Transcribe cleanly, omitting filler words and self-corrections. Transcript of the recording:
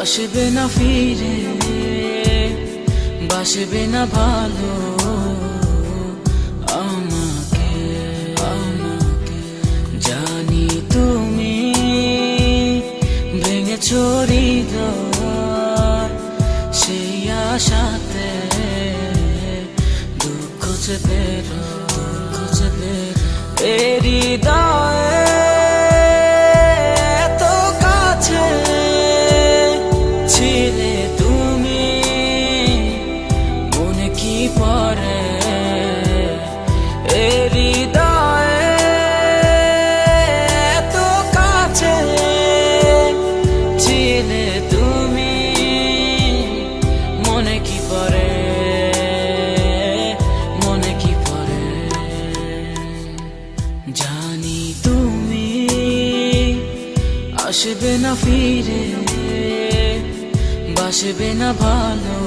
আসবে না ফিরে, বাসবে না ভালো আমাকে। জানি তুমি ভেঙেছো হৃদয়, সেই আশাতে দুঃখ চেপে হৃদয়ে এত কাছে ছিলে তুমি, মনে কি পড়ে হৃদয়ে এত কাছে ছিলে তুমি, মনে কি পড়ে, মনে কি পড়ে। জানি তুমি আসবে না ফিরে, বাসবে না ভালো